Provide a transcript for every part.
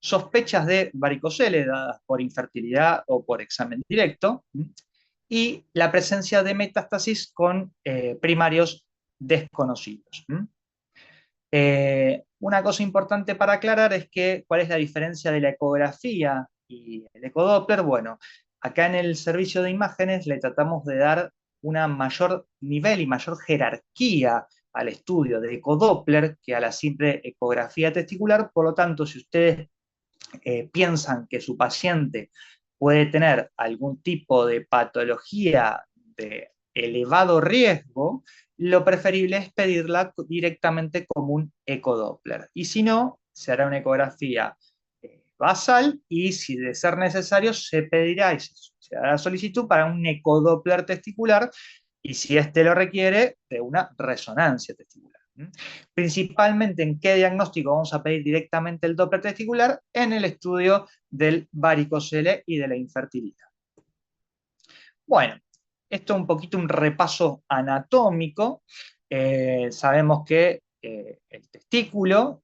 sospechas de varicocele dadas por infertilidad o por examen directo, y la presencia de metástasis con primarios desconocidos. Una cosa importante para aclarar es que cuál es la diferencia de la ecografía y el ecodoppler. Bueno, acá en el servicio de imágenes le tratamos de dar una mayor nivel y mayor jerarquía al estudio de ecodoppler que a la simple ecografía testicular. Por lo tanto, si ustedes piensan que su paciente puede tener algún tipo de patología de elevado riesgo, lo preferible es pedirla directamente como un ecodoppler. Y si no, se hará una ecografía basal y si de ser necesario se pedirá y se hará solicitud para un ecodoppler testicular y si éste lo requiere, de una resonancia testicular. Principalmente, ¿en qué diagnóstico vamos a pedir directamente el Doppler testicular? En el estudio del varicocele y de la infertilidad. Bueno, esto es un poquito un repaso anatómico. Sabemos que el testículo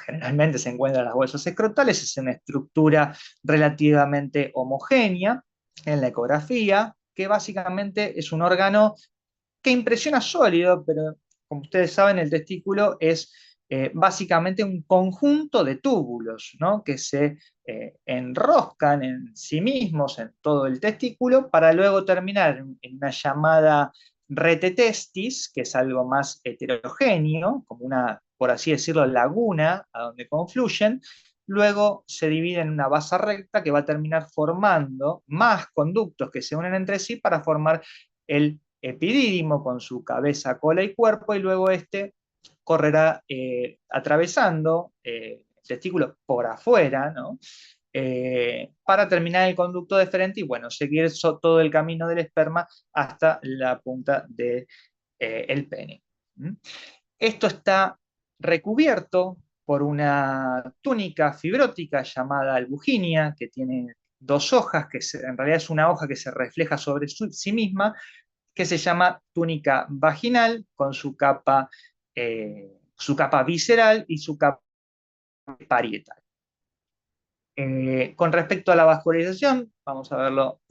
generalmente se encuentra en las bolsas escrotales, es una estructura relativamente homogénea en la ecografía, que básicamente es un órgano que impresiona sólido, pero como ustedes saben, el testículo es básicamente un conjunto de túbulos, ¿no? Que se enroscan en sí mismos, en todo el testículo, para luego terminar en una llamada retetestis, que es algo más heterogéneo, como una, por así decirlo, laguna a donde confluyen. Luego se divide en una base recta que va a terminar formando más conductos que se unen entre sí para formar el epidídimo con su cabeza, cola y cuerpo, y luego este correrá atravesando el testículo por afuera, ¿no? Para terminar el conducto deferente y bueno, seguir todo el camino del esperma hasta la punta del pene. Esto está recubierto por una túnica fibrótica llamada albuginia, que tiene dos hojas, en realidad es una hoja que se refleja sobre sí misma, que se llama túnica vaginal, con su capa visceral y su capa parietal. Con respecto a la vascularización, vamos a verlo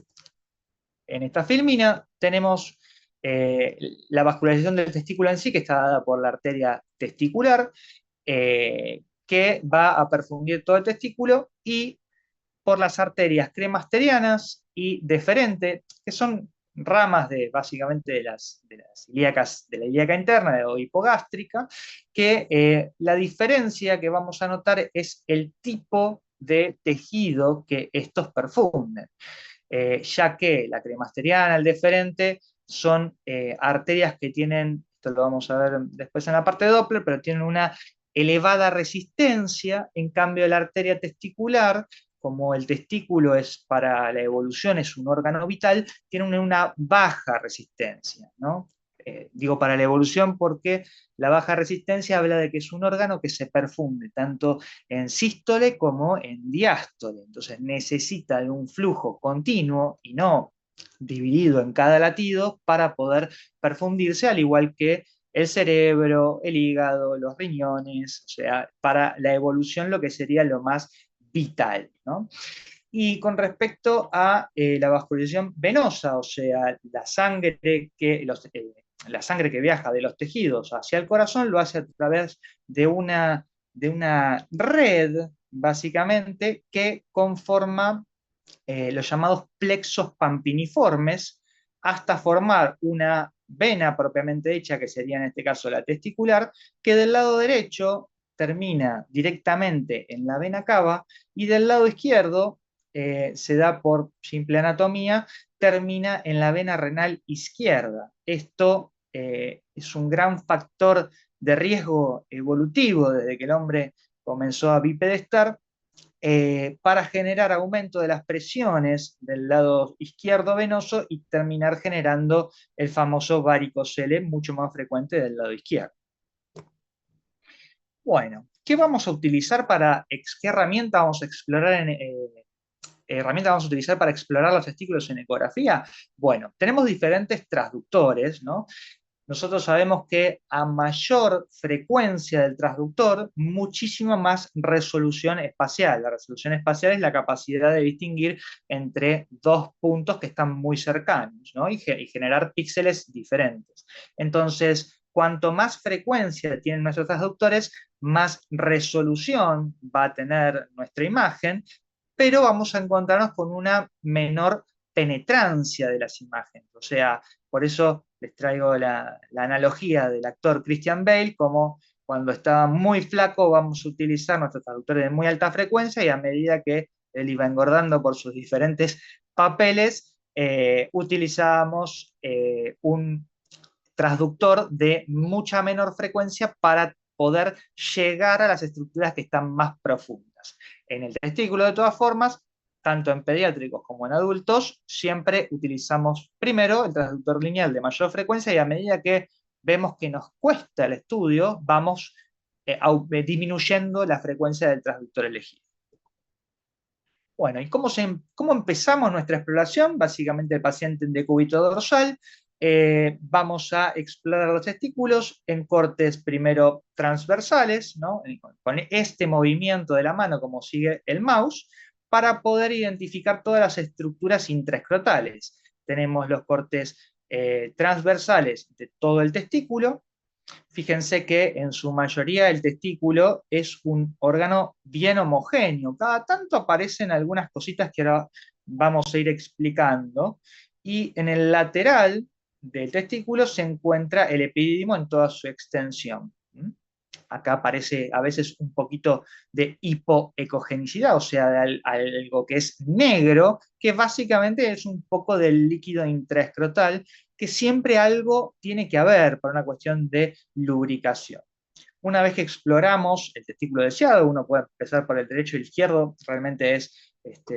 en esta filmina, tenemos la vascularización del testículo en sí, que está dada por la arteria testicular, que va a perfundir todo el testículo, y por las arterias cremasterianas y deferente, que son ramas básicamente de las ilíacas, de la ilíaca interna o hipogástrica, que la diferencia que vamos a notar es el tipo de tejido que estos perfunden, ya que la cremasteriana, el deferente, son arterias que tienen, esto lo vamos a ver después en la parte de Doppler, pero tienen una elevada resistencia. En cambio la arteria testicular, como el testículo es para la evolución, es un órgano vital, tiene una baja resistencia, ¿no? Digo para la evolución porque la baja resistencia habla de que es un órgano que se perfunde tanto en sístole como en diástole, entonces necesita de un flujo continuo y no dividido en cada latido para poder perfundirse, al igual que el cerebro, el hígado, los riñones, o sea, para la evolución lo que sería lo más vital, ¿no? Y con respecto a la vascularización venosa, o sea, la sangre que viaja de los tejidos hacia el corazón, lo hace a través de una red, básicamente, que conforma los llamados plexos pampiniformes, hasta formar una vena propiamente dicha, que sería en este caso la testicular, que del lado derecho termina directamente en la vena cava y del lado izquierdo, se da por simple anatomía, termina en la vena renal izquierda. Esto es un gran factor de riesgo evolutivo desde que el hombre comenzó a bipedestar, para generar aumento de las presiones del lado izquierdo venoso y terminar generando el famoso varicocele, mucho más frecuente del lado izquierdo. Bueno, ¿qué vamos a utilizar qué herramienta vamos a explorar herramienta vamos a utilizar para explorar los testículos en ecografía? Bueno, tenemos diferentes transductores, ¿no? nosotros sabemos que a mayor frecuencia del transductor, muchísima más resolución espacial. La resolución espacial es la capacidad de distinguir entre dos puntos que están muy cercanos, ¿no? Y generar píxeles diferentes. Entonces, cuanto más frecuencia tienen nuestros transductores, más resolución va a tener nuestra imagen, pero vamos a encontrarnos con una menor penetrancia de las imágenes. O sea, por eso les traigo la analogía del actor Christian Bale, como cuando estaba muy flaco vamos a utilizar nuestros traductores de muy alta frecuencia y a medida que él iba engordando por sus diferentes papeles, utilizábamos un transductor de mucha menor frecuencia para poder llegar a las estructuras que están más profundas. En el testículo, de todas formas, tanto en pediátricos como en adultos, siempre utilizamos primero el transductor lineal de mayor frecuencia y a medida que vemos que nos cuesta el estudio, vamos disminuyendo la frecuencia del transductor elegido. Bueno, ¿y cómo empezamos nuestra exploración? Básicamente el paciente en decúbito dorsal. Vamos a explorar los testículos en cortes primero transversales, ¿no? Con este movimiento de la mano como sigue el mouse, para poder identificar todas las estructuras intraescrotales. Tenemos los cortes transversales de todo el testículo. Fíjense que en su mayoría el testículo es un órgano bien homogéneo. Cada tanto aparecen algunas cositas que ahora vamos a ir explicando. Y en el lateral del testículo se encuentra el epidídimo en toda su extensión. Acá aparece a veces un poquito de hipoecogenicidad, o sea, de algo que es negro, que básicamente es un poco del líquido intraescrotal, que siempre algo tiene que haber por una cuestión de lubricación. Una vez que exploramos el testículo deseado, uno puede empezar por el derecho y el izquierdo, realmente es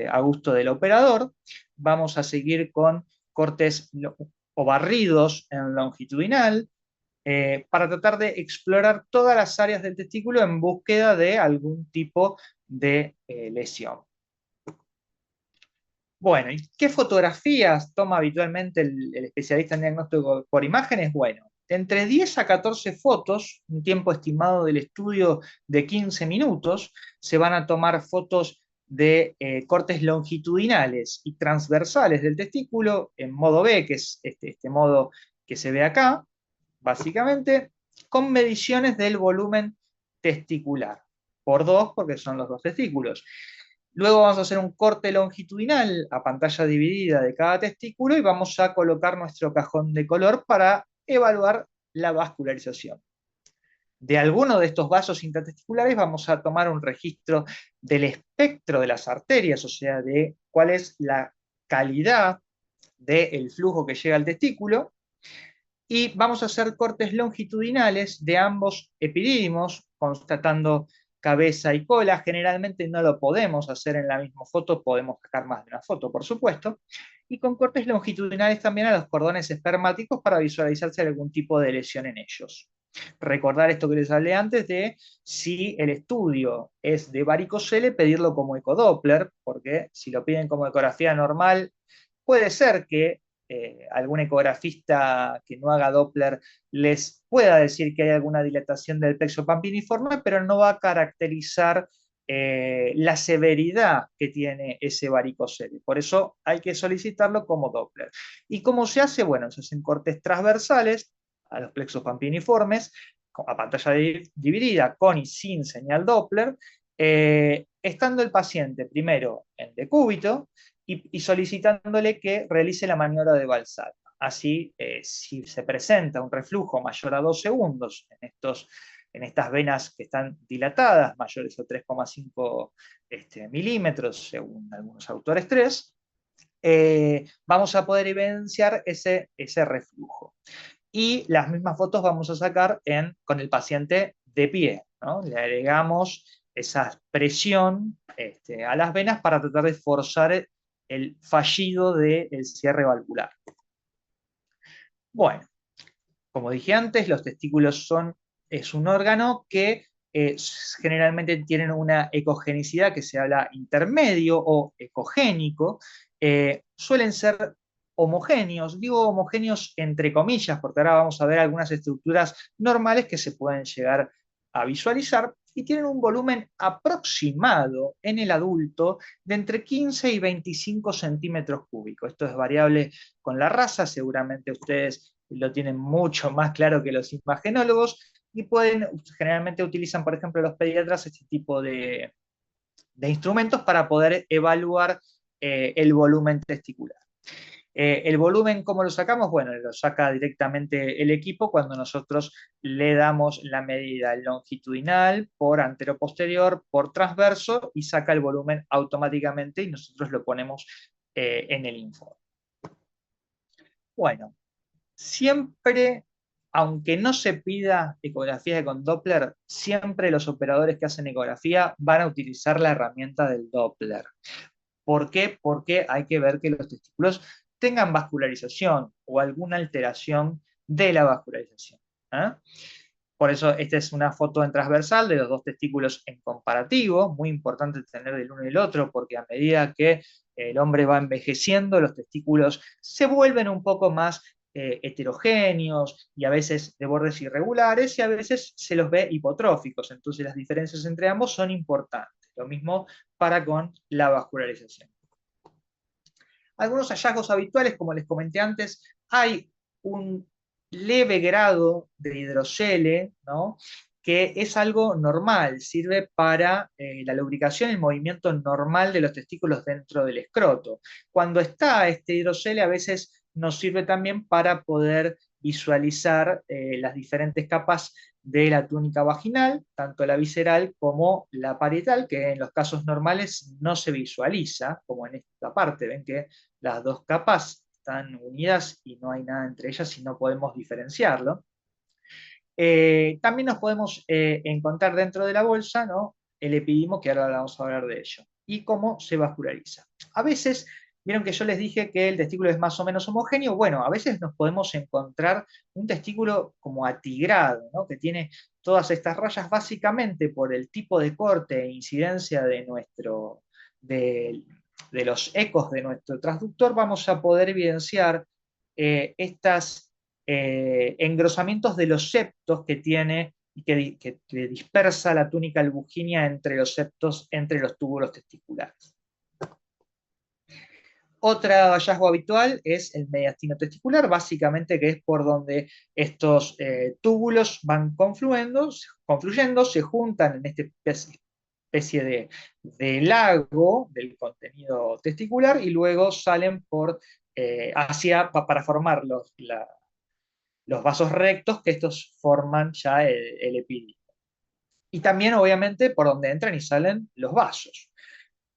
a gusto del operador. Vamos a seguir con cortes o barridos en longitudinal, para tratar de explorar todas las áreas del testículo en búsqueda de algún tipo de lesión. Bueno, ¿y qué fotografías toma habitualmente el especialista en diagnóstico por imágenes? Bueno, entre 10 a 14 fotos, un tiempo estimado del estudio de 15 minutos, se van a tomar fotos de cortes longitudinales y transversales del testículo en modo B, que es este modo que se ve acá, básicamente, con mediciones del volumen testicular, por dos, porque son los dos testículos. Luego vamos a hacer un corte longitudinal a pantalla dividida de cada testículo y vamos a colocar nuestro cajón de color para evaluar la vascularización. De alguno de estos vasos intratesticulares vamos a tomar un registro del espectro de las arterias, o sea, de cuál es la calidad del flujo que llega al testículo, y vamos a hacer cortes longitudinales de ambos epidídimos, constatando cabeza y cola. Generalmente no lo podemos hacer en la misma foto, podemos sacar más de una foto, por supuesto, y con cortes longitudinales también a los cordones espermáticos para visualizar si hay algún tipo de lesión en ellos. Recordar esto que les hablé antes de si el estudio es de varicocele, pedirlo como ecodoppler, porque si lo piden como ecografía normal, puede ser que algún ecografista que no haga Doppler les pueda decir que hay alguna dilatación del plexo pampiniforme, pero no va a caracterizar la severidad que tiene ese varicocele. Por eso hay que solicitarlo como Doppler. ¿Y cómo se hace? Bueno, se hacen cortes transversales a los plexos pampiniformes, a pantalla dividida, con y sin señal Doppler, estando el paciente primero en decúbito, y solicitándole que realice la maniobra de Valsalva. Así, si se presenta un reflujo mayor a 2 segundos en estas venas que están dilatadas, mayores a 3,5 milímetros, según algunos autores 3, vamos a poder evidenciar ese reflujo. Y las mismas fotos vamos a sacar con el paciente de pie, ¿no? Le agregamos esa presión a las venas para tratar de forzar el fallido del cierre valvular. Bueno, como dije antes, los testículos es un órgano que generalmente tienen una ecogenicidad que se habla intermedio o ecogénico. Suelen ser homogéneos. Digo homogéneos entre comillas, porque ahora vamos a ver algunas estructuras normales que se pueden llegar a visualizar y tienen un volumen aproximado en el adulto de entre 15 y 25 centímetros cúbicos. Esto es variable con la raza, seguramente ustedes lo tienen mucho más claro que los imagenólogos y generalmente utilizan, por ejemplo, los pediatras este tipo de instrumentos para poder evaluar el volumen testicular. El volumen, ¿cómo lo sacamos? Bueno, lo saca directamente el equipo cuando nosotros le damos la medida longitudinal por anteroposterior, por transverso y saca el volumen automáticamente y nosotros lo ponemos en el informe. Bueno, siempre, aunque no se pida ecografía con Doppler, siempre los operadores que hacen ecografía van a utilizar la herramienta del Doppler. ¿Por qué? Porque hay que ver que los testículos tengan vascularización o alguna alteración de la vascularización. ¿Eh? Por eso esta es una foto en transversal de los dos testículos en comparativo, muy importante tener del uno y el otro, porque a medida que el hombre va envejeciendo, los testículos se vuelven un poco más heterogéneos y a veces de bordes irregulares y a veces se los ve hipotróficos, entonces las diferencias entre ambos son importantes. Lo mismo para con la vascularización. Algunos hallazgos habituales, como les comenté antes, hay un leve grado de hidrocele, ¿no? Que es algo normal, sirve para la lubricación y el movimiento normal de los testículos dentro del escroto. Cuando está este hidrocele, a veces nos sirve también para poder visualizar las diferentes capas de la túnica vaginal, tanto la visceral como la parietal, que en los casos normales no se visualiza, como en esta parte. Ven que las dos capas están unidas y no hay nada entre ellas y no podemos diferenciarlo. También nos podemos encontrar dentro de la bolsa, ¿no? El epidimo, que ahora vamos a hablar de ello, y cómo se vasculariza. A veces, vieron que yo les dije que el testículo es más o menos homogéneo, bueno, a veces nos podemos encontrar un testículo como atigrado, ¿no? Que tiene todas estas rayas básicamente por el tipo de corte e incidencia de los ecos de nuestro transductor, vamos a poder evidenciar estas engrosamientos de los septos que tiene y que dispersa la túnica albuginea entre los septos, entre los túbulos testiculares. Otro hallazgo habitual es el mediastino testicular, básicamente que es por donde estos túbulos van confluyendo, se juntan en esta especie de lago del contenido testicular y luego salen para formar los vasos rectos, que estos forman ya el epidídimo. Y también, obviamente, por donde entran y salen los vasos.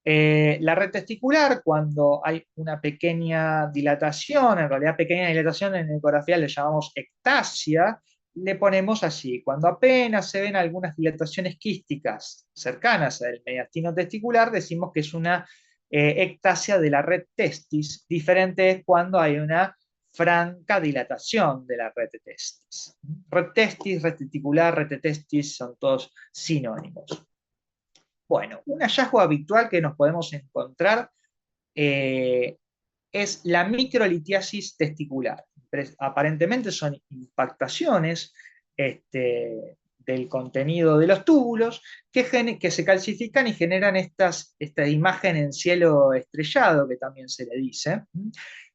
La red testicular, cuando hay una pequeña dilatación, en realidad pequeña dilatación en ecografía le llamamos ectasia, le ponemos así. Cuando apenas se ven algunas dilataciones quísticas cercanas al mediastino testicular, decimos que es una ectasia de la red testis. Diferente es cuando hay una franca dilatación de la red testis. Red testis, red testicular, red testis son todos sinónimos. Bueno, un hallazgo habitual que nos podemos encontrar es la microlitiasis testicular. Aparentemente son impactaciones del contenido de los túbulos que se calcifican y generan esta imagen en cielo estrellado, que también se le dice.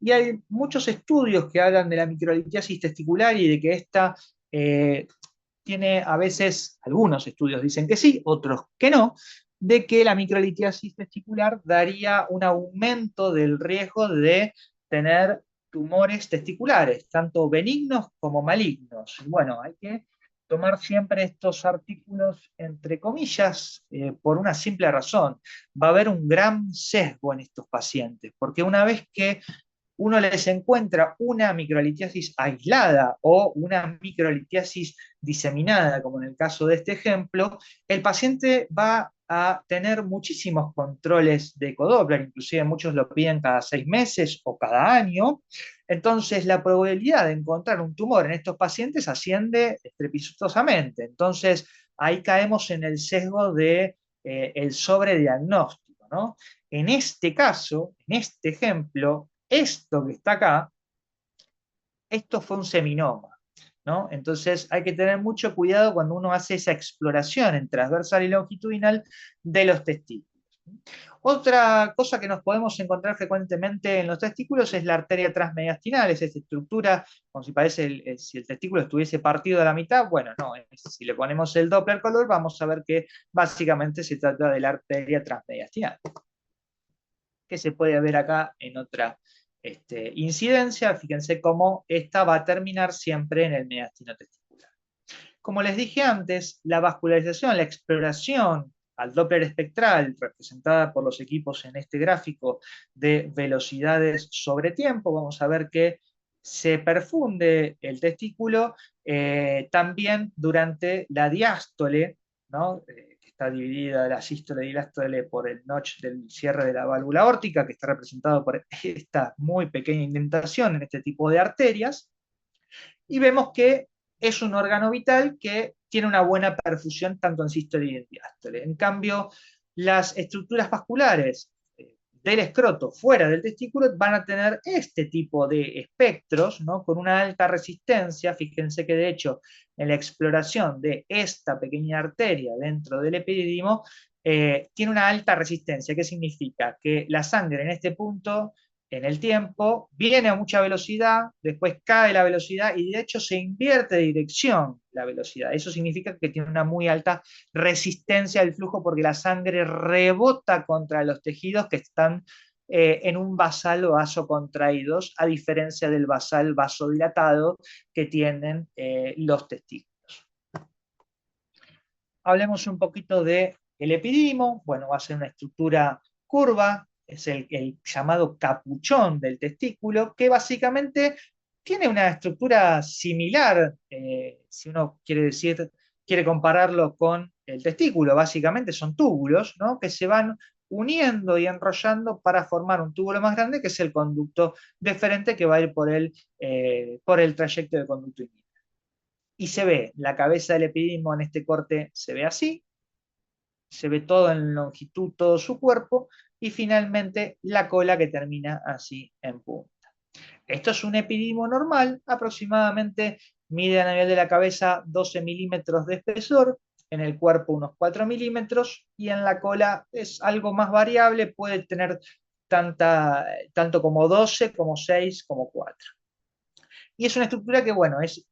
Y hay muchos estudios que hablan de la microlitiasis testicular y de que esta tiene a veces, algunos estudios dicen que sí, otros que no, de que la microlitiasis testicular daría un aumento del riesgo de tener tumores testiculares, tanto benignos como malignos. Bueno, hay que tomar siempre estos artículos entre comillas por una simple razón. Va a haber un gran sesgo en estos pacientes, porque una vez que uno les encuentra una microlitiasis aislada o una microlitiasis diseminada, como en el caso de este ejemplo, el paciente va a tener muchísimos controles de ecodoppler, inclusive muchos lo piden cada 6 meses o cada año. Entonces la probabilidad de encontrar un tumor en estos pacientes asciende estrepitosamente. Entonces ahí caemos en el sesgo de el sobrediagnóstico, ¿no? En este caso, en este ejemplo, Esto que está acá, esto fue un seminoma, ¿no? Entonces hay que tener mucho cuidado cuando uno hace esa exploración en transversal y longitudinal de los testículos. Otra cosa que nos podemos encontrar frecuentemente en los testículos es la arteria transmediastinal, es esta estructura, como si parece si el testículo estuviese partido a la mitad. Bueno, no, si le ponemos el Doppler color, vamos a ver que básicamente se trata de la arteria transmediastinal, que se puede ver acá en otra incidencia. Fíjense cómo esta va a terminar siempre en el mediastino testicular. Como les dije antes, la vascularización, la exploración al Doppler espectral, representada por los equipos en este gráfico de velocidades sobre tiempo, vamos a ver que se perfunde el testículo también durante la diástole, ¿no? Que está dividida la sístole y diástole por el notch del cierre de la válvula aórtica, que está representado por esta muy pequeña indentación en este tipo de arterias, y vemos que es un órgano vital que tiene una buena perfusión tanto en sístole y en diástole. En cambio, las estructuras vasculares del escroto fuera del testículo van a tener este tipo de espectros, ¿no? Con una alta resistencia. Fíjense que de hecho en la exploración de esta pequeña arteria dentro del epididimo tiene una alta resistencia. ¿Qué significa? Que la sangre en este punto en el tiempo, viene a mucha velocidad, después cae la velocidad y de hecho se invierte de dirección la velocidad. Eso significa que tiene una muy alta resistencia al flujo porque la sangre rebota contra los tejidos que están en un basal o vasocontraídos, a diferencia del basal vasodilatado que tienen los testículos. Hablemos un poquito del epidimo. Bueno, va a ser una estructura curva, es el llamado capuchón del testículo, que básicamente tiene una estructura similar, si uno quiere decir, quiere compararlo con el testículo, básicamente son túbulos, ¿no? Que se van uniendo y enrollando para formar un túbulo más grande, que es el conducto deferente que va a ir por el trayecto de conducto inguinal. Y se ve la cabeza del epidimo en este corte, se ve así, se ve todo en longitud, todo su cuerpo, y finalmente la cola que termina así en punta. Esto es un epidimo normal, aproximadamente mide a nivel de la cabeza 12 milímetros de espesor, en el cuerpo unos 4 milímetros, y en la cola es algo más variable, puede tener tanto como 12, como 6, como 4. Y es una estructura que, bueno, es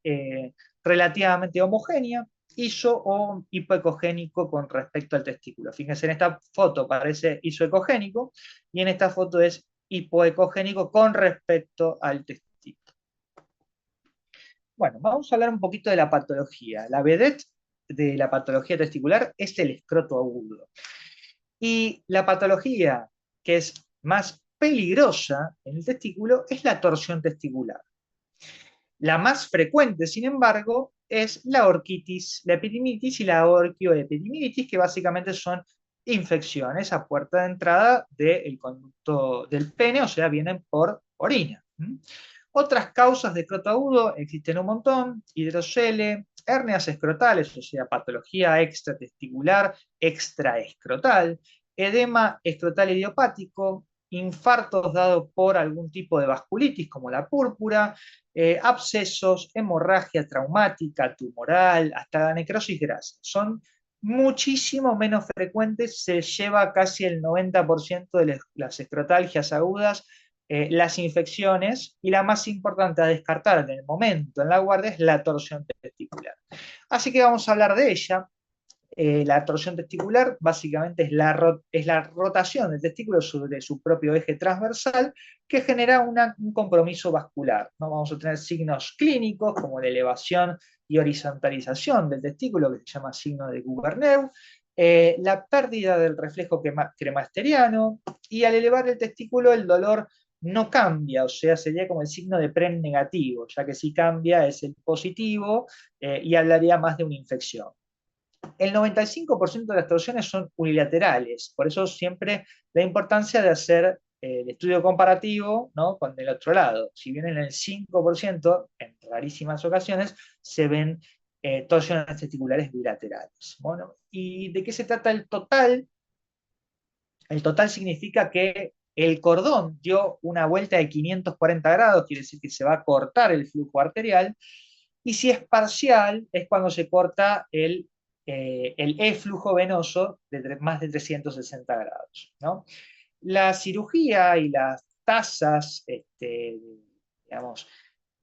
relativamente homogénea, iso o hipoecogénico con respecto al testículo. Fíjense, en esta foto parece isoecogénico y en esta foto es hipoecogénico con respecto al testículo. Bueno, vamos a hablar un poquito de la patología. La vedette de la patología testicular es el escroto agudo. Y la patología que es más peligrosa en el testículo es la torsión testicular. La más frecuente, sin embargo, es la orquitis, la epidimitis y la orquioepidimitis, que básicamente son infecciones a puerta de entrada del conducto del pene, o sea, vienen por orina. Otras causas de escroto agudo existen un montón: hidrocele, hernias escrotales, o sea, patología extratesticular, extraescrotal, edema escrotal idiopático, infartos dados por algún tipo de vasculitis como la púrpura, abscesos, hemorragia traumática, tumoral, hasta la necrosis grasa. Son muchísimo menos frecuentes, se lleva casi el 90% de las escrotalgias agudas, las infecciones, y la más importante a descartar en el momento, en la guardia, es la torsión testicular. Así que vamos a hablar de ella. La torsión testicular básicamente es la rotación del testículo sobre su propio eje transversal que genera un compromiso vascular, ¿no? Vamos a tener signos clínicos como la elevación y horizontalización del testículo, que se llama signo de Guberneau, la pérdida del reflejo cremasteriano, y al elevar el testículo el dolor no cambia, o sea, sería como el signo de PREN negativo, ya que si cambia es el positivo, y hablaría más de una infección. El 95% de las torsiones son unilaterales, por eso siempre la importancia de hacer el estudio comparativo, ¿no?, con el otro lado. Si bien en el 5%, en rarísimas ocasiones, se ven torsiones testiculares bilaterales. Bueno, ¿y de qué se trata el total? El total significa que el cordón dio una vuelta de 540 grados, quiere decir que se va a cortar el flujo arterial, y si es parcial, es cuando se corta el eflujo venoso de más de 360 grados, ¿no? La cirugía y las tasas, digamos,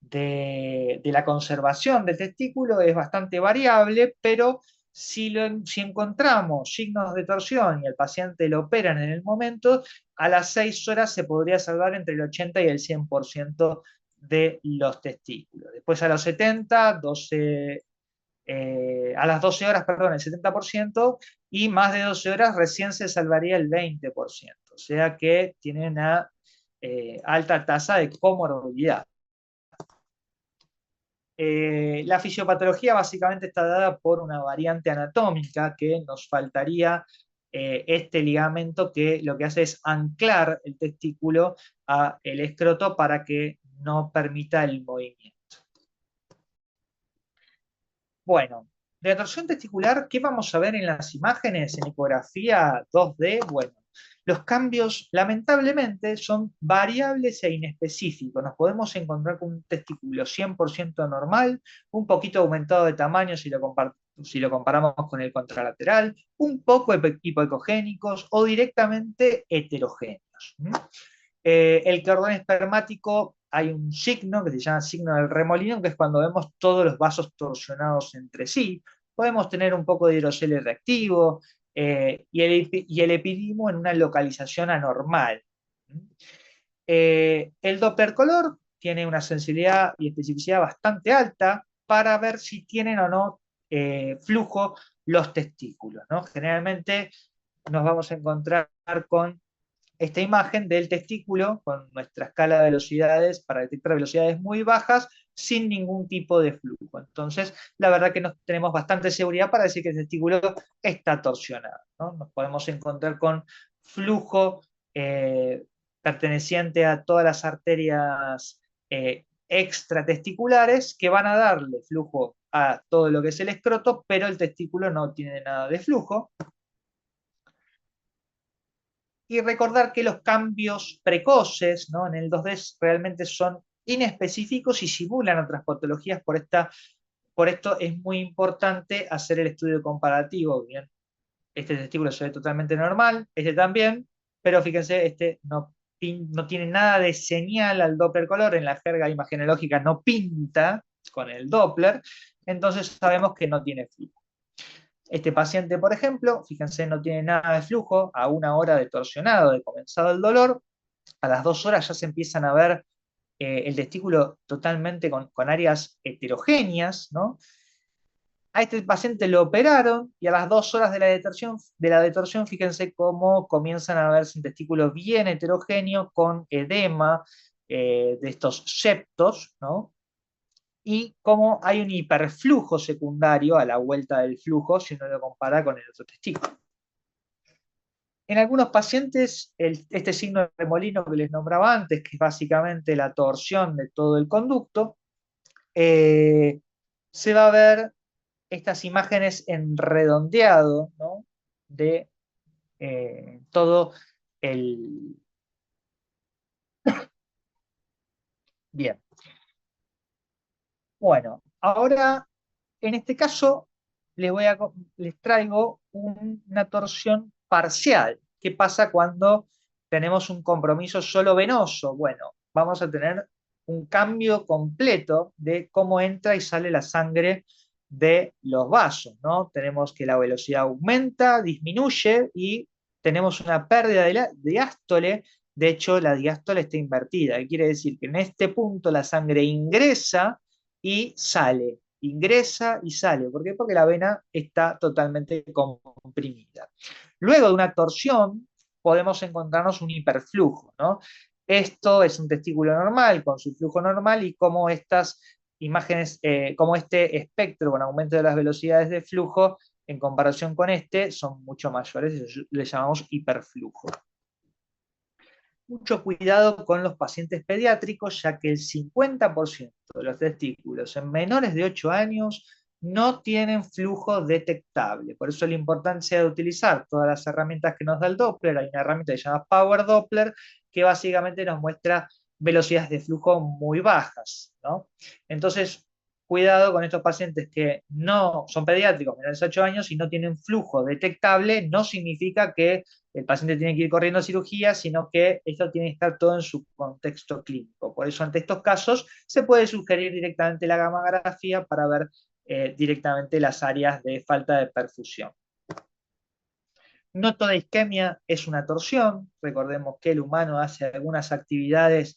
de la conservación del testículo es bastante variable, pero si encontramos signos de torsión y el paciente lo operan en el momento, a las 6 horas se podría salvar entre el 80 y el 100% de los testículos. Después a los 70, 12, a las 12 horas, perdón, el 70%, y más de 12 horas recién se salvaría el 20%. O sea que tienen una alta tasa de comorbilidad. La fisiopatología básicamente está dada por una variante anatómica que nos faltaría este ligamento que lo que hace es anclar el testículo al escroto para que no permita el movimiento. Bueno, de la torsión testicular, ¿qué vamos a ver en las imágenes, en ecografía 2D? Bueno, los cambios lamentablemente son variables e inespecíficos. Nos podemos encontrar con un testículo 100% normal, un poquito aumentado de tamaño si lo comparamos con el contralateral, un poco hipoecogénicos o directamente heterogéneos. El cordón espermático, hay un signo que se llama signo del remolino, que es cuando vemos todos los vasos torsionados entre sí. Podemos tener un poco de hidrocele reactivo y el epidimo en una localización anormal. El Doppler color tiene una sensibilidad y especificidad bastante alta para ver si tienen o no flujo los testículos, ¿no? Generalmente nos vamos a encontrar con esta imagen del testículo con nuestra escala de velocidades para detectar velocidades muy bajas sin ningún tipo de flujo. Entonces, la verdad que nos tenemos bastante seguridad para decir que el testículo está torsionado, ¿no? Nos podemos encontrar con flujo perteneciente a todas las arterias extratesticulares que van a darle flujo a todo lo que es el escroto, pero el testículo no tiene nada de flujo. Y recordar que los cambios precoces, ¿no?, en el 2D realmente son inespecíficos y simulan otras patologías. Por esto es muy importante hacer el estudio comparativo. Bien, este testículo se ve totalmente normal, este también, pero fíjense, este no tiene nada de señal al Doppler color, en la jerga imagenológica no pinta con el Doppler, entonces sabemos que no tiene flujo. Este paciente, por ejemplo, fíjense, no tiene nada de flujo, a 1 hora de torsionado, de comenzado el dolor, a las 2 horas ya se empiezan a ver el testículo totalmente con áreas heterogéneas, ¿no? A este paciente lo operaron y a las 2 horas de la detorsión, fíjense cómo comienzan a verse un testículo bien heterogéneo con edema de estos septos, ¿no? Y cómo hay un hiperflujo secundario a la vuelta del flujo si uno lo compara con el otro testículo. En algunos pacientes, este signo de remolino que les nombraba antes, que es básicamente la torsión de todo el conducto, se va a ver estas imágenes en redondeado, ¿no?, de todo el... Bien, bueno, ahora en este caso les traigo una torsión parcial. ¿Qué pasa cuando tenemos un compromiso solo venoso? Bueno, vamos a tener un cambio completo de cómo entra y sale la sangre de los vasos, ¿no? Tenemos que la velocidad aumenta, disminuye y tenemos una pérdida de la diástole. De hecho, la diástole está invertida. ¿Qué quiere decir? Que en este punto la sangre ingresa y sale, ingresa y sale. ¿Por qué? Porque la vena está totalmente comprimida. Luego de una torsión podemos encontrarnos un hiperflujo, ¿no? Esto es un testículo normal con su flujo normal y como estas imágenes, como este espectro con aumento de las velocidades de flujo en comparación con este son mucho mayores, le llamamos hiperflujo. Mucho cuidado con los pacientes pediátricos, ya que el 50% de los testículos en menores de 8 años no tienen flujo detectable. Por eso la importancia de utilizar todas las herramientas que nos da el Doppler. Hay una herramienta que se llama Power Doppler, que básicamente nos muestra velocidades de flujo muy bajas, ¿no? Entonces, cuidado con estos pacientes que no son pediátricos, menores de 8 años, y no tienen flujo detectable, no significa que el paciente tiene que ir corriendo a cirugía, sino que esto tiene que estar todo en su contexto clínico. Por eso, ante estos casos, se puede sugerir directamente la gammagrafía para ver directamente las áreas de falta de perfusión. No toda isquemia es una torsión. Recordemos que el humano hace algunas actividades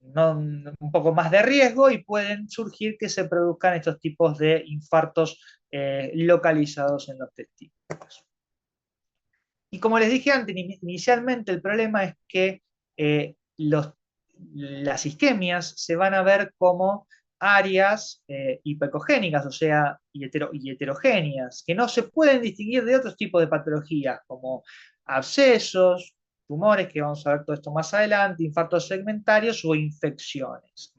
un poco más de riesgo y pueden surgir que se produzcan estos tipos de infartos localizados en los testículos. Y como les dije antes, inicialmente el problema es que las isquemias se van a ver como áreas hipocogénicas, o sea, y heterogéneas, que no se pueden distinguir de otros tipos de patologías, como abscesos, tumores, que vamos a ver todo esto más adelante, infartos segmentarios o infecciones.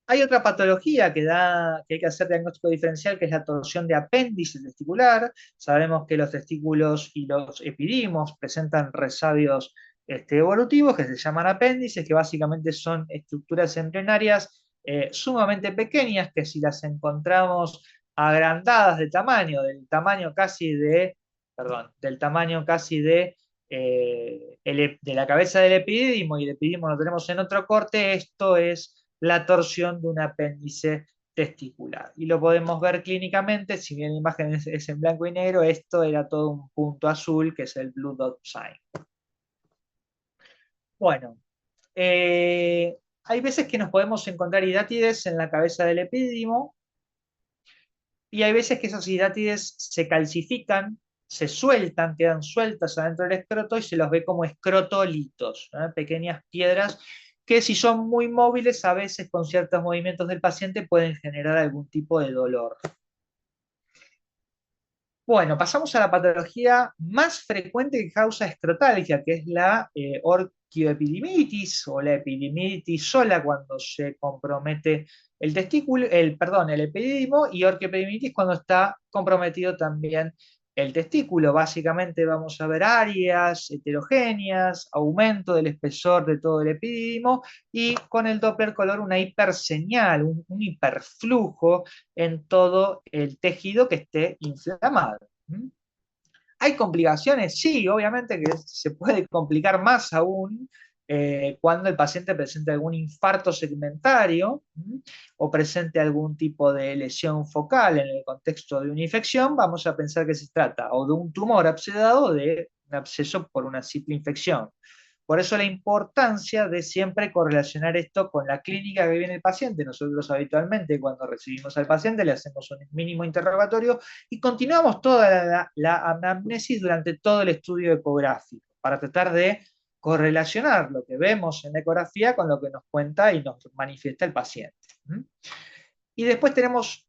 Hay otra patología que hay que hacer diagnóstico diferencial, que es la torsión de apéndice testicular. Sabemos que los testículos y los epidimos presentan resabios evolutivos que se llaman apéndices, que básicamente son estructuras embrionarias sumamente pequeñas, que si las encontramos agrandadas de tamaño, del tamaño casi de la cabeza del epidídimo, y el epidídimo lo tenemos en otro corte, esto es la torsión de un apéndice testicular. Y lo podemos ver clínicamente, si bien la imagen es en blanco y negro, esto era todo un punto azul, que es el Blue Dot Sign. Bueno, hay veces que nos podemos encontrar hidátides en la cabeza del epidídimo, y hay veces que esas hidátides se calcifican, se sueltan, quedan sueltas adentro del escroto y se los ve como escrotolitos, pequeñas piedras que si son muy móviles, a veces con ciertos movimientos del paciente pueden generar algún tipo de dolor. Bueno, pasamos a la patología más frecuente que causa escrotalgia, que es la orquioepidimitis o la epidimitis sola, cuando se compromete el testículo, el epidídimo, y orquiepidimitis cuando está comprometido también el testículo. Básicamente vamos a ver áreas heterogéneas, aumento del espesor de todo el epidídimo, y con el Doppler color una hiperseñal, un hiperflujo en todo el tejido que esté inflamado. ¿Hay complicaciones? Sí, obviamente que se puede complicar más aún cuando el paciente presente algún infarto segmentario o presente algún tipo de lesión focal en el contexto de una infección. Vamos a pensar que se trata o de un tumor abscedado o de un absceso por una simple infección. Por eso la importancia de siempre correlacionar esto con la clínica que viene el paciente. Nosotros habitualmente cuando recibimos al paciente le hacemos un mínimo interrogatorio y continuamos toda la anamnesis durante todo el estudio ecográfico para tratar de correlacionar lo que vemos en la ecografía con lo que nos cuenta y nos manifiesta el paciente. Y después tenemos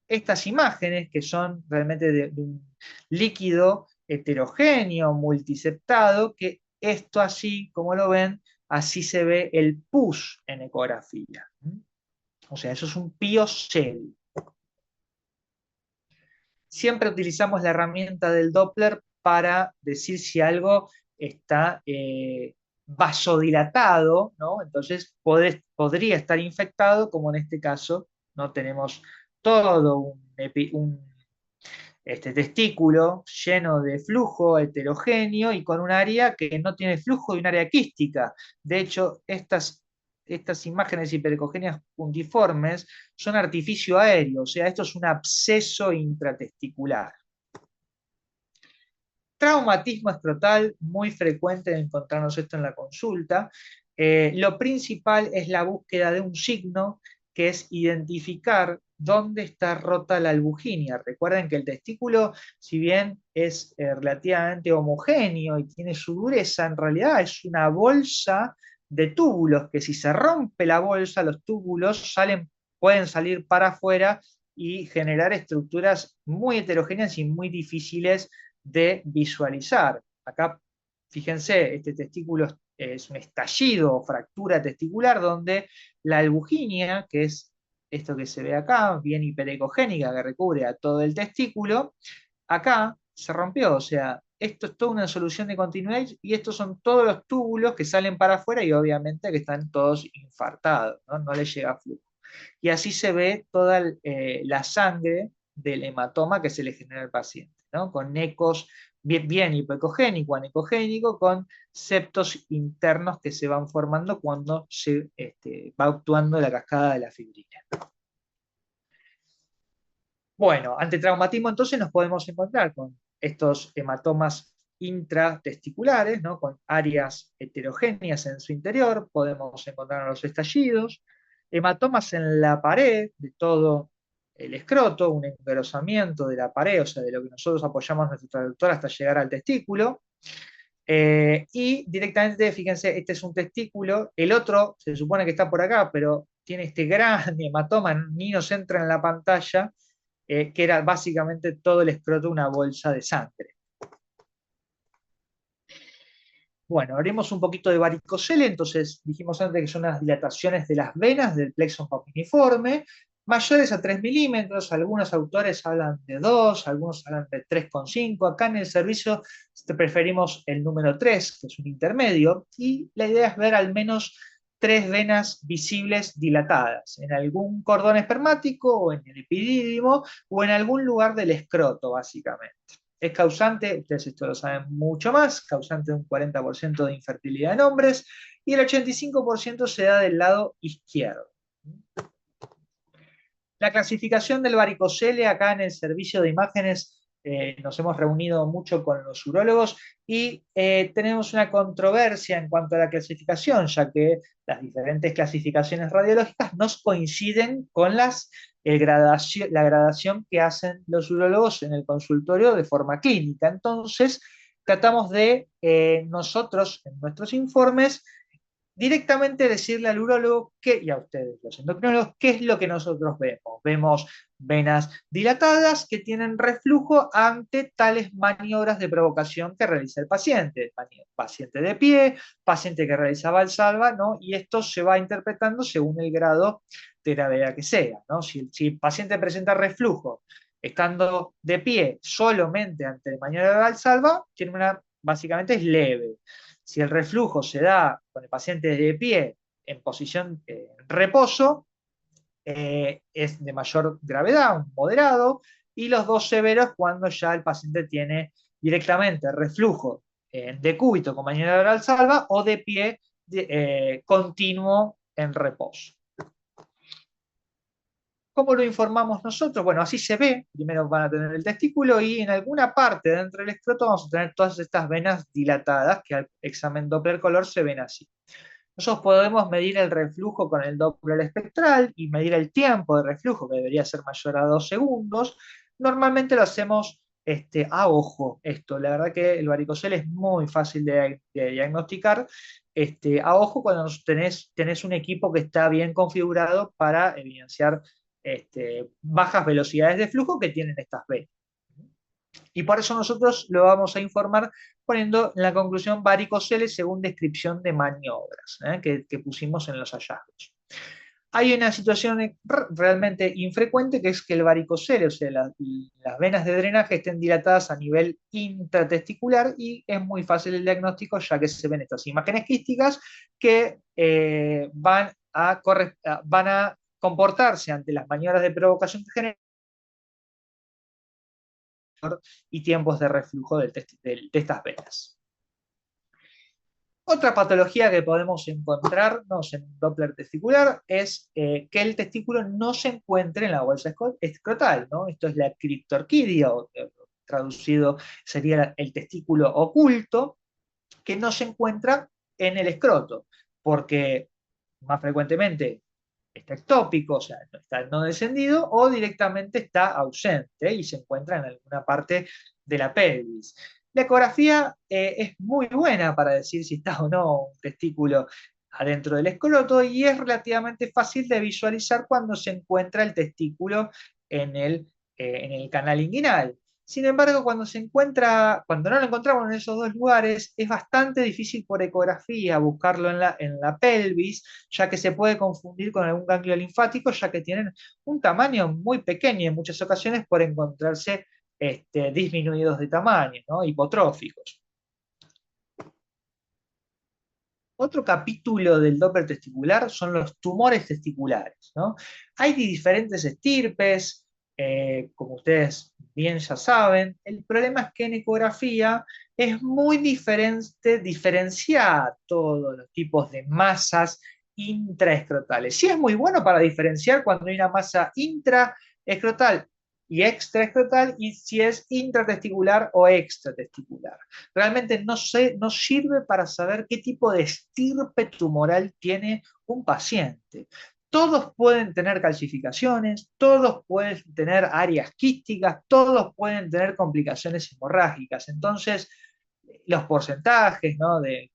estas imágenes que son realmente de un líquido heterogéneo, multiseptado, que esto así, como lo ven, así se ve el pus en ecografía. O sea, eso es un piocel. Siempre utilizamos la herramienta del Doppler para decir si algo está vasodilatado, ¿no? Entonces podría estar infectado, como en este caso, ¿no? Tenemos todo un testículo lleno de flujo heterogéneo y con un área que no tiene flujo y un área quística. De hecho, estas imágenes hiperecogéneas puntiformes son artificio aéreo, o sea, esto es un absceso intratesticular. Traumatismo escrotal, muy frecuente de encontrarnos esto en la consulta. Lo principal es la búsqueda de un signo, que es identificar dónde está rota la albuginia. Recuerden que el testículo, si bien es relativamente homogéneo y tiene su dureza, en realidad es una bolsa de túbulos, que si se rompe la bolsa, los túbulos pueden salir para afuera y generar estructuras muy heterogéneas y muy difíciles de visualizar. Acá, fíjense, este testículo es un estallido o fractura testicular donde la albuginia, que es esto que se ve acá, bien hiperecogénica, que recubre a todo el testículo, acá se rompió, o sea, esto es toda una solución de continuidad y estos son todos los túbulos que salen para afuera y obviamente que están todos infartados, ¿no? No les llega flujo. Y así se ve toda la sangre del hematoma que se le genera al paciente, ¿no? Con ecos bien hipoecogénico, anecogénico, con septos internos que se van formando cuando se va actuando la cascada de la fibrina. Bueno, ante traumatismo entonces nos podemos encontrar con estos hematomas intratesticulares, ¿no? Con áreas heterogéneas en su interior, podemos encontrar los estallidos, hematomas en la pared de todo el escroto, un engrosamiento de la pared, o sea, de lo que nosotros apoyamos nuestro traductor hasta llegar al testículo. Y directamente, fíjense, este es un testículo, el otro se supone que está por acá, pero tiene este gran hematoma, ni nos entra en la pantalla, que era básicamente todo el escroto una bolsa de sangre. Bueno, haremos un poquito de varicocele, entonces dijimos antes que son las dilataciones de las venas del plexo papiniforme, mayores a 3 milímetros, algunos autores hablan de 2, algunos hablan de 3,5, acá en el servicio preferimos el número 3, que es un intermedio, y la idea es ver al menos 3 venas visibles dilatadas, en algún cordón espermático, o en el epidídimo, o en algún lugar del escroto, básicamente. Es causante, ustedes esto lo saben mucho más, causante de un 40% de infertilidad en hombres y el 85% se da del lado izquierdo. La clasificación del varicocele acá en el servicio de imágenes, nos hemos reunido mucho con los urólogos y tenemos una controversia en cuanto a la clasificación, ya que las diferentes clasificaciones radiológicas no coinciden con la gradación que hacen los urólogos en el consultorio de forma clínica. Entonces, tratamos de nosotros, en nuestros informes, directamente decirle al urólogo y a ustedes, los endocrinólogos, qué es lo que nosotros vemos. Vemos venas dilatadas que tienen reflujo ante tales maniobras de provocación que realiza el paciente. Paciente de pie, paciente que realiza valsalva, ¿no? Y esto se va interpretando según el grado de gravedad que sea, ¿no? Si el paciente presenta reflujo estando de pie solamente ante maniobra de valsalva, básicamente es leve. Si el reflujo se da con el paciente de pie en posición reposo, es de mayor gravedad, un moderado, y los dos severos cuando ya el paciente tiene directamente reflujo en decúbito con maniobra oral salva o de pie continuo en reposo. ¿Cómo lo informamos nosotros? Bueno, así se ve. Primero van a tener el testículo y en alguna parte dentro del escroto vamos a tener todas estas venas dilatadas que al examen Doppler color se ven así. Nosotros podemos medir el reflujo con el Doppler espectral y medir el tiempo de reflujo, que debería ser mayor a 2 segundos. Normalmente lo hacemos a ojo esto. La verdad que el varicocele es muy fácil de diagnosticar a ojo cuando tenés un equipo que está bien configurado para evidenciar bajas velocidades de flujo que tienen estas venas. Y por eso nosotros lo vamos a informar poniendo en la conclusión varicocele según descripción de maniobras que pusimos en los hallazgos. Hay una situación realmente infrecuente que es que el varicocele, o sea, las venas de drenaje estén dilatadas a nivel intratesticular y es muy fácil el diagnóstico ya que se ven estas imágenes quísticas que van a comportarse ante las maniobras de provocación que generan y tiempos de reflujo de estas venas. Otra patología que podemos encontrarnos en un Doppler testicular es que el testículo no se encuentre en la bolsa escrotal, ¿no? Esto es la criptorquidia, o traducido sería el testículo oculto, que no se encuentra en el escroto, porque más frecuentemente está ectópico, o sea, está no descendido, o directamente está ausente y se encuentra en alguna parte de la pelvis. La ecografía es muy buena para decir si está o no un testículo adentro del escroto y es relativamente fácil de visualizar cuando se encuentra el testículo en el canal inguinal. Sin embargo, cuando no lo encontramos en esos dos lugares, es bastante difícil por ecografía buscarlo en la pelvis, ya que se puede confundir con algún ganglio linfático, ya que tienen un tamaño muy pequeño en muchas ocasiones por encontrarse disminuidos de tamaño, ¿no? Hipotróficos. Otro capítulo del Doppler testicular son los tumores testiculares, ¿no? Hay diferentes estirpes, como ustedes bien ya saben. El problema es que en ecografía es muy diferente diferenciar todos los tipos de masas intraescrotales. Sí es muy bueno para diferenciar cuando hay una masa intraescrotal y extraescrotal, y si es intratesticular o extratesticular. Realmente no sirve para saber qué tipo de estirpe tumoral tiene un paciente. Todos pueden tener calcificaciones, todos pueden tener áreas quísticas, todos pueden tener complicaciones hemorrágicas. Entonces, los porcentajes, ¿no? De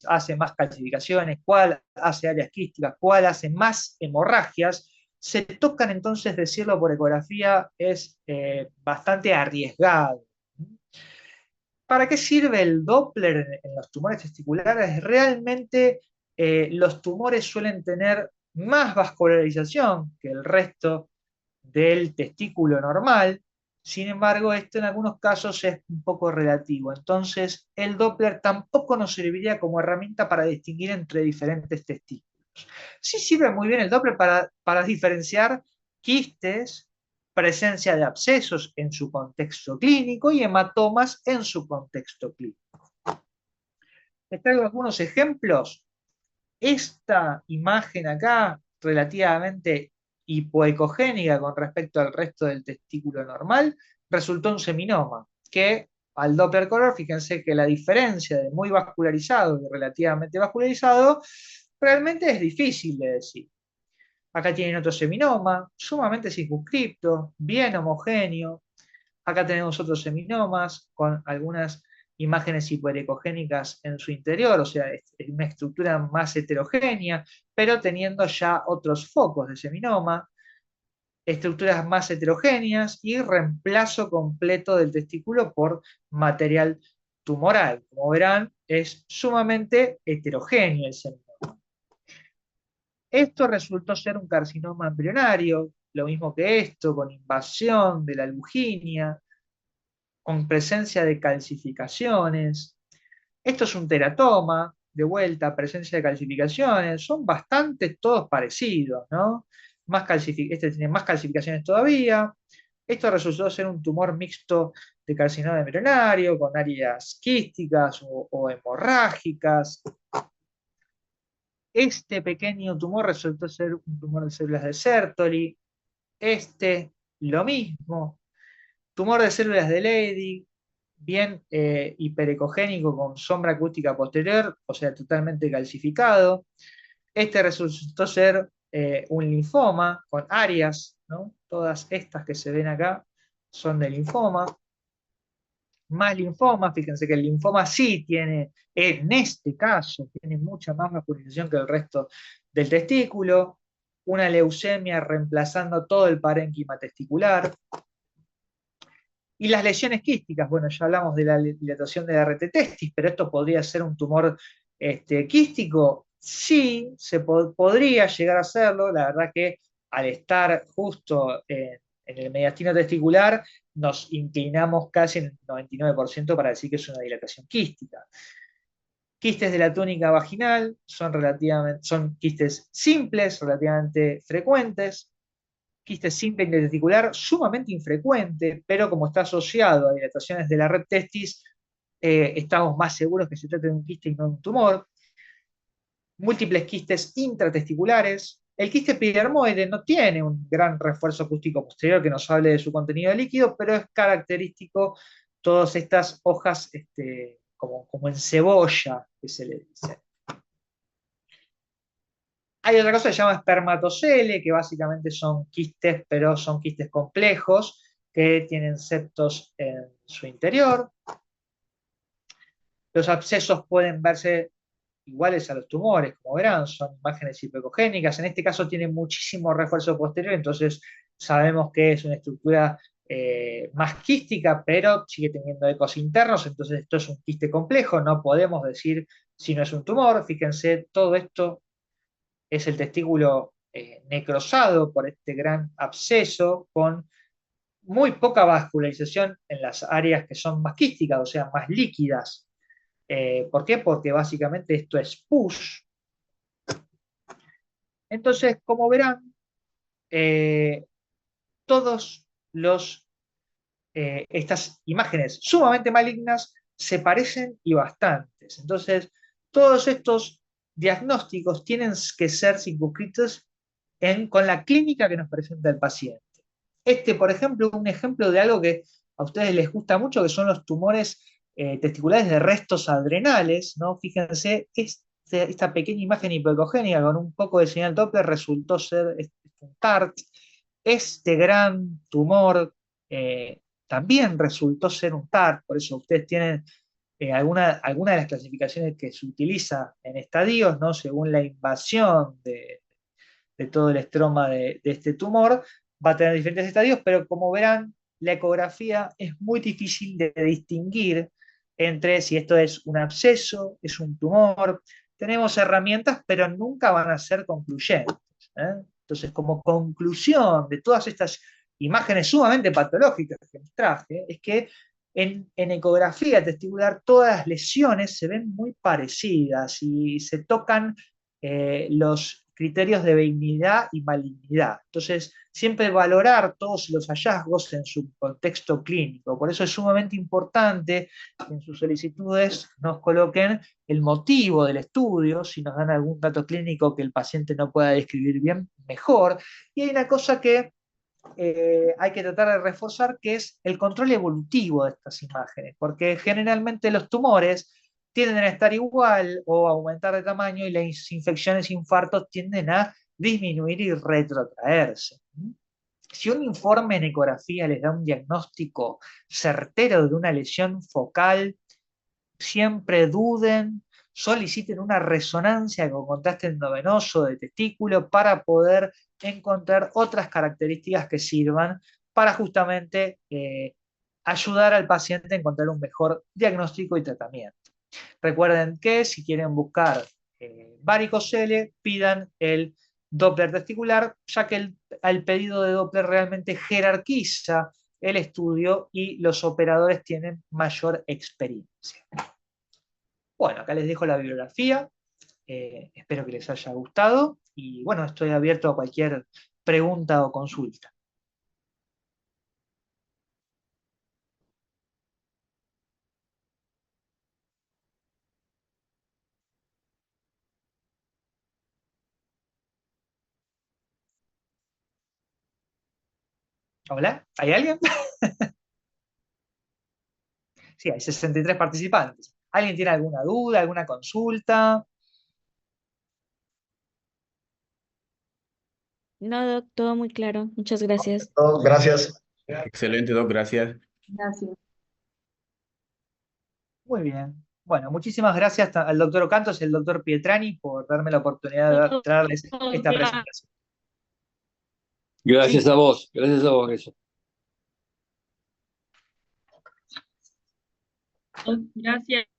hace más calcificaciones, cuál hace áreas quísticas, cuál hace más hemorragias, se tocan entonces decirlo por ecografía es bastante arriesgado. ¿Para qué sirve el Doppler en los tumores testiculares? Realmente los tumores suelen tener más vascularización que el resto del testículo normal. Sin embargo, esto en algunos casos es un poco relativo. Entonces, el Doppler tampoco nos serviría como herramienta para distinguir entre diferentes testículos. Sí sirve muy bien el Doppler para diferenciar quistes, presencia de abscesos en su contexto clínico y hematomas en su contexto clínico. Les traigo algunos ejemplos. Esta imagen acá, relativamente hipoecogénica con respecto al resto del testículo normal, resultó un seminoma, que al Doppler color, fíjense que la diferencia de muy vascularizado y relativamente vascularizado realmente es difícil de decir. Acá tienen otro seminoma, sumamente circunscripto, bien homogéneo. Acá tenemos otros seminomas con algunas imágenes hiperecogénicas en su interior, o sea, es una estructura más heterogénea, pero teniendo ya otros focos de seminoma, estructuras más heterogéneas y reemplazo completo del testículo por material tumoral. Como verán, es sumamente heterogéneo el seminoma. Esto resultó ser un carcinoma embrionario, lo mismo que esto, con invasión de la albuginia, con presencia de calcificaciones. Esto es un teratoma, de vuelta, presencia de calcificaciones, son bastante todos parecidos, ¿no? Este tiene más calcificaciones todavía. Esto resultó ser un tumor mixto de carcinoma embrionario, con áreas quísticas o hemorrágicas. Este pequeño tumor resultó ser un tumor de células de Sertoli. Este, lo mismo. Tumor de células de Leydig, bien hiperecogénico con sombra acústica posterior, o sea, totalmente calcificado. Este resultó ser un linfoma con áreas, ¿no? Todas estas que se ven acá son de linfoma. Más linfoma, fíjense que el linfoma sí tiene, en este caso, tiene mucha más vascularización que el resto del testículo. Una leucemia reemplazando todo el parénquima testicular. Y las lesiones quísticas, bueno, ya hablamos de la dilatación de la red testis, pero esto podría ser un tumor quístico. Sí, podría llegar a serlo. La verdad que al estar justo en el mediastino testicular, nos inclinamos casi en el 99% para decir que es una dilatación quística. Quistes de la túnica vaginal son quistes simples, relativamente frecuentes. Quiste simple intratesticular, sumamente infrecuente, pero como está asociado a dilataciones de la red testis, estamos más seguros que se trata de un quiste y no de un tumor. Múltiples quistes intratesticulares. El quiste epidermoide no tiene un gran refuerzo acústico posterior que nos hable de su contenido de líquido, pero es característico todas estas hojas como en cebolla, que se le dice. Hay otra cosa que se llama espermatocele, que básicamente son quistes, pero son quistes complejos, que tienen septos en su interior. Los abscesos pueden verse iguales a los tumores, como verán, son imágenes hipocogénicas. En este caso tiene muchísimo refuerzo posterior, entonces sabemos que es una estructura más quística, pero sigue teniendo ecos internos, entonces esto es un quiste complejo, no podemos decir si no es un tumor. Fíjense, todo esto es el testículo necrosado por este gran absceso con muy poca vascularización en las áreas que son más quísticas, o sea, más líquidas. ¿Por qué? Porque básicamente esto es push. Entonces, como verán, eh, todos estas imágenes sumamente malignas se parecen y bastantes. Entonces, todos estos diagnósticos tienen que ser circunscritos con la clínica que nos presenta el paciente. Este, por ejemplo, un ejemplo de algo que a ustedes les gusta mucho, que son los tumores testiculares de restos adrenales, ¿no? Fíjense, esta pequeña imagen hipoecogénica con un poco de señal Doppler resultó ser un TART. Este gran tumor también resultó ser un TART, por eso ustedes tienen alguna de las clasificaciones que se utiliza en estadios, ¿no? Según la invasión de todo el estroma de este tumor, va a tener diferentes estadios, pero como verán, la ecografía es muy difícil de distinguir entre si esto es un absceso, es un tumor. Tenemos herramientas, pero nunca van a ser concluyentes. ¿Eh? Entonces, como conclusión de todas estas imágenes sumamente patológicas que les traje, es que en ecografía testicular todas las lesiones se ven muy parecidas y se tocan los criterios de benignidad y malignidad. Entonces, siempre valorar todos los hallazgos en su contexto clínico. Por eso es sumamente importante que en sus solicitudes nos coloquen el motivo del estudio, si nos dan algún dato clínico que el paciente no pueda describir bien, mejor. Y hay una cosa que hay que tratar de reforzar, que es el control evolutivo de estas imágenes, porque generalmente los tumores tienden a estar igual o a aumentar de tamaño y las infecciones e infartos tienden a disminuir y retrotraerse. Si un informe en ecografía les da un diagnóstico certero de una lesión focal, siempre duden, soliciten una resonancia con contraste endovenoso de testículo para poder encontrar otras características que sirvan para justamente ayudar al paciente a encontrar un mejor diagnóstico y tratamiento. Recuerden que si quieren buscar varicocele, pidan el Doppler testicular, ya que el pedido de Doppler realmente jerarquiza el estudio y los operadores tienen mayor experiencia. Bueno, acá les dejo la bibliografía, espero que les haya gustado y bueno, estoy abierto a cualquier pregunta o consulta. ¿Hola? ¿Hay alguien? Sí, hay 63 participantes. ¿Alguien tiene alguna duda, alguna consulta? No, Doc, todo muy claro. Muchas gracias. No, gracias. Excelente, Doc, gracias. Gracias. Muy bien. Bueno, muchísimas gracias al doctor Ocantos y al doctor Pietrani por darme la oportunidad de Todo traerles esta claro. presentación. Gracias Sí, gracias a vos, eso. Gracias.